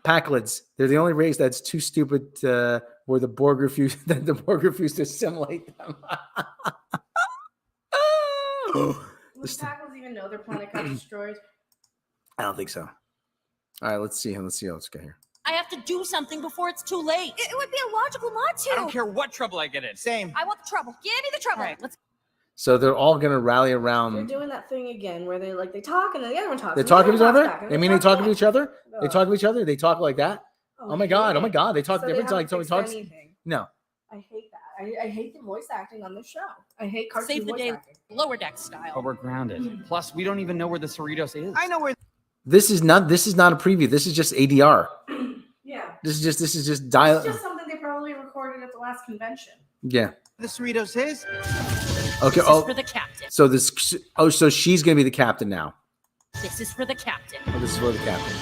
Packlets. They're the only race that's too stupid where the Borg refused to assimilate them. Does Packlets even know their planet got destroyed? I don't think so. All right, let's see. Let's go here. I have to do something before it's too late. It would be illogical not to. I don't care what trouble I get in. Same. I want the trouble. Give me the trouble. All right, let's. So they're all gonna rally around. They're doing that thing again where they talk and then the other one talks. They talk to each other. I mean, they talk to to each other. They talk to each other. They talk like that. Oh my God! Oh my God! They talk different. Like somebody talks. No. I hate that. I hate the voice acting on this show. I hate cartoon Save the voice day, acting. lower deck style. But we're grounded. Plus, we don't even know where the Cerritos is. I know where. This is not a preview. This is just ADR. Yeah. This is just It's just something they probably recorded at the last convention. Yeah. The Cerritos is. Okay. This is for the captain. So this. Oh, so she's gonna be the captain now. This is for the captain. Oh, this is for the captain.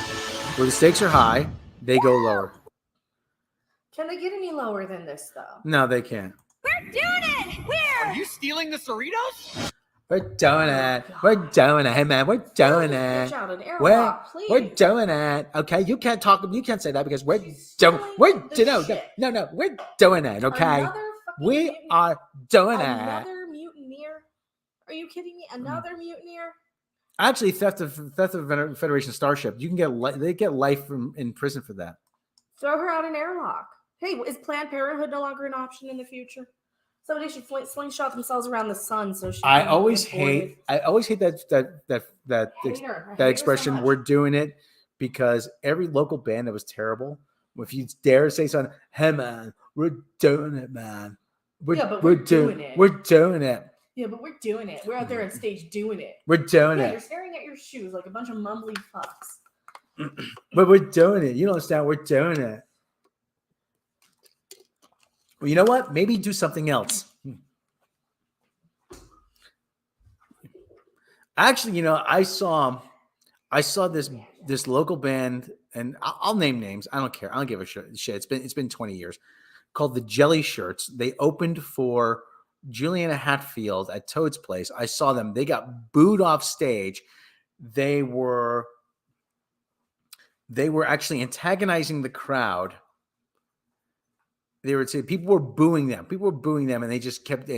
Where the stakes are high, they go lower. Can they get any lower than this though? No, they can't. We're doing it. Are you stealing the Cerritos? We're doing it. We're doing it. Hey man, we're doing it. We're doing it. Okay, you can't talk. You can't say that because we're doing. We're no. We're doing it. Okay, we are doing it. Another mutineer? Are you kidding me? Another mutineer? Actually, theft of Federation starship. You can they get life in prison for that. Throw her out an airlock. Hey, is Planned Parenthood no longer an option in the future? Somebody should slingshot themselves around the sun so she. I always hate that expression. We're doing it because every local band that was terrible. If you dare say something, hey man, we're doing it, man. We're doing it. We're doing it. Yeah, but we're doing it. We're out there on stage doing it. We're doing it. You're staring at your shoes like a bunch of mumbly fucks. But we're doing it. You don't understand. We're doing it. Well, you know what? Maybe do something else. Actually, I saw this local band, and I'll name names. I don't care. I don't give a shit. It's been 20 years. Called the Jelly Shirts. They opened for Juliana Hatfield at Toad's Place. I saw them. They got booed off stage. They were actually antagonizing the crowd. People were booing them. And they just kept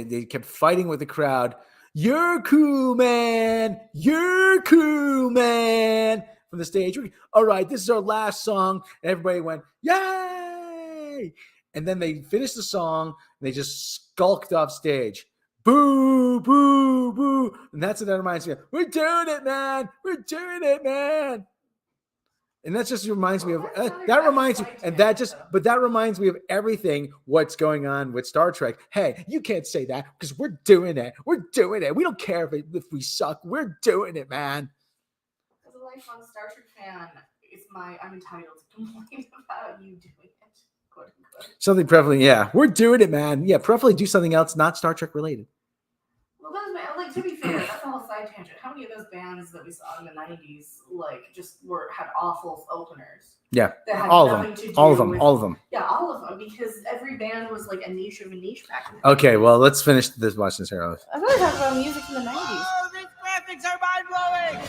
fighting with the crowd. You're cool, man. You're cool, man. From the stage. All right, this is our last song. And everybody went, yay! And then they finished the song. And they just skulked off stage. Boo, boo, boo. And that's what that reminds me of. We're doing it, man. We're doing it, man. And that just reminds me of that reminds me, and that just, but that reminds me of everything what's going on with Star Trek. Hey, you can't say that because we're doing it. We're doing it. We don't care if we suck. We're doing it, man. As a lifelong Star Trek fan, I'm entitled to complain about you doing it. Quote unquote. Something prevalent, yeah. We're doing it, man. Yeah, preferably do something else not Star Trek related. Well, to be fair, that's a whole side tangent. How many of those bands that we saw in the '90s, just had awful openers? Yeah, That had all of nothing them. to do All of them. with- All of them. Yeah, all of them, because every band was like a niche of a niche back then. Okay, well, let's finish this. Watch this here. I thought we talked about music from the '90s. Oh, these graphics are mind-blowing!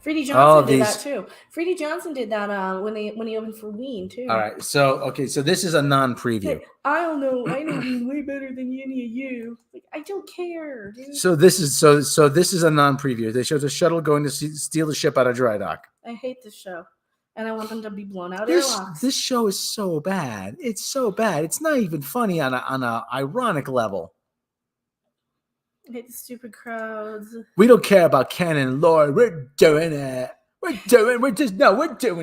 Freddie Johnson did these- that too. Freddie Johnson did that when he opened for Ween too. All right, so this is a non-preview. Hey, I don't know. I know Ween way better than any of you. Like, I don't care, dude. So this is a non-preview. They showed a shuttle going to steal the ship out of dry dock. I hate this show, and I want them to be blown out This airlocks. this show is so bad. It's so bad. It's not even funny on a ironic level. I hate the stupid crowds. We don't care about canon and lore. We're doing it. We're doing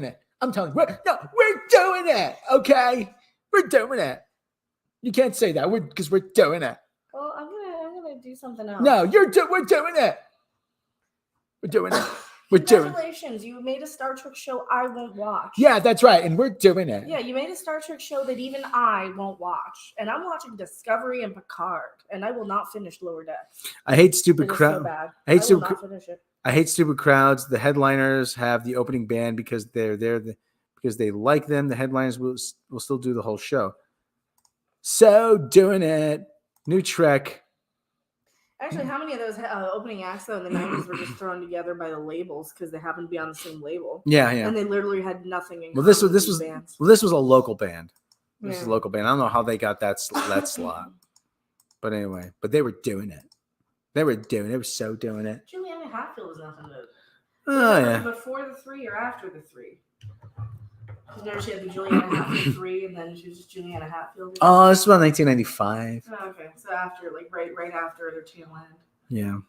it. I'm telling you, we're doing it. Okay, we're doing it. You can't say that. Because we're doing it. Well, I'm gonna do something else. No, we're doing it. We're doing it. We're doing it. Congratulations, you made a Star Trek show I won't watch. Yeah, that's right. And we're doing it. Yeah, you made a Star Trek show that even I won't watch. And I'm watching Discovery and Picard, and I will not finish Lower Decks. I hate stupid It is crowd. so bad. I hate will stupid. not finish it. I hate stupid crowds. The headliners have the opening band because they're there because they like them. The headliners will still do the whole show. So doing it. New Trek. Actually, how many of those opening acts though in the '90s were just thrown together by the labels because they happened to be on the same label? Yeah, yeah. And they literally had nothing in Well, this common with was these bands. this was a local band. This is a Yeah. local band. I don't know how they got that slot, but anyway, but they were doing it. They were so doing it. Juliana Hatfield was nothing to. Oh yeah. Before the 3 or after the 3? There she had the Juliana Hatfield 3, and then she was just Juliana Hatfield. Oh, this is about 1995. Oh, okay, so after, right after their tail end. Yeah.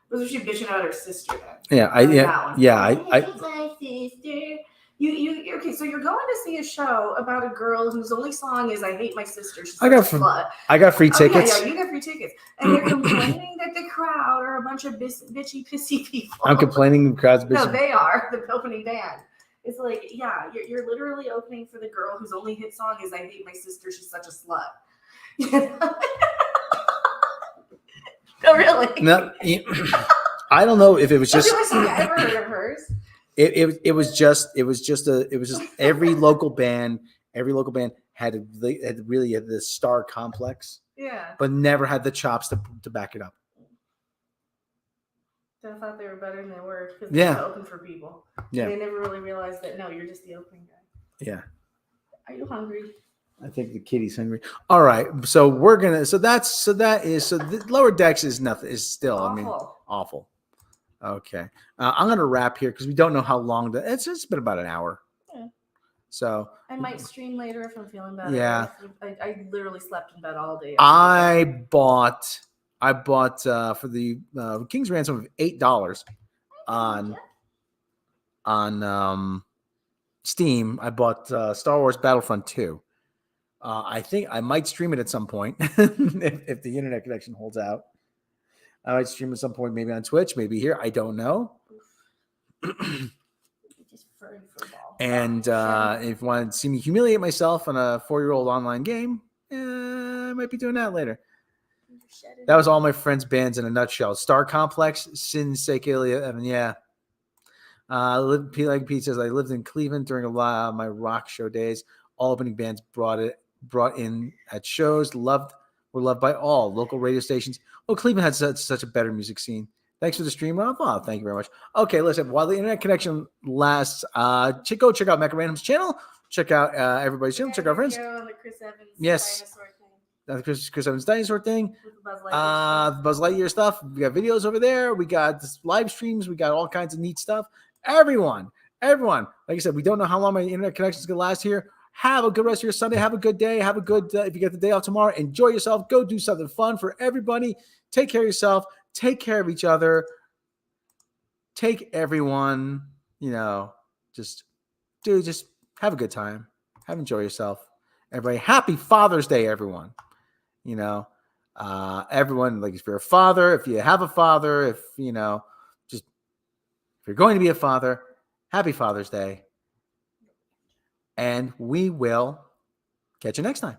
Was she bitching about her sister then? Yeah. That one. I My sister. You okay? So you're going to see a show about a girl whose only song is "I hate my sister." She's I got such a slut. I got free tickets. Yeah, you got free tickets, and you're complaining that the crowd are a bunch of bitchy, pissy people. I'm complaining the crowd's bitching. No, they are the opening band. It's like, yeah, you're literally opening for the girl whose only hit song is "I hate my sister." She's such a slut. No, really. No, I don't know if it was That's just. the only song I ever heard of hers. It was just every local band had really this star complex, Yeah. but never had the chops to back it up. I thought they were better than they were because Yeah. they open for people. Yeah. They never really realized that, no, you're just the opening guy. Yeah. Are you hungry? I think the kitty's hungry. All right, so the Lower Decks is nothing. Is still, Awful. awful. Okay, I'm gonna wrap here because we don't know how long. It's been about an hour. Yeah. So I might stream later if I'm feeling better. Yeah. I literally slept in bed all day. I bought for the King's Ransom of $8 on Steam. I bought Star Wars Battlefront 2. I think I might stream it at some point if the internet connection holds out. I might stream at some point, maybe on Twitch, maybe here. I don't know. And if you want to see me humiliate myself on a 4-year-old online game, I might be doing that later. That was all my friends' bands in a nutshell. Star Complex, Sin Sekelia, Evan, yeah. Like Pete says, I lived in Cleveland during a lot of my rock show days. All opening bands brought in at shows. Were loved by all local radio stations. Oh, Cleveland had such a better music scene. Thanks for the stream, Rob. Oh, thank you very much. Okay, listen. While the internet connection lasts, go check out Mecha Random's channel. Check out everybody's channel. Check out our friends. The Chris Evans Yes. dinosaur thing. Chris Evans dinosaur thing. With the Buzz Lightyear The Buzz Lightyear stuff. We got videos over there. We got live streams. We got all kinds of neat stuff. Everyone. Like I said, we don't know how long my internet connection is going to last here. Have a good rest of your Sunday. Have a good day. Have a good, if you get the day off tomorrow, enjoy yourself. Go do something fun for everybody. Take care of yourself. Take care of each other. Take everyone, just have a good time. Enjoy yourself. Everybody, happy Father's Day, everyone. Everyone, like if you're a father, if you have a father, if you're going to be a father, happy Father's Day. And we will catch you next time.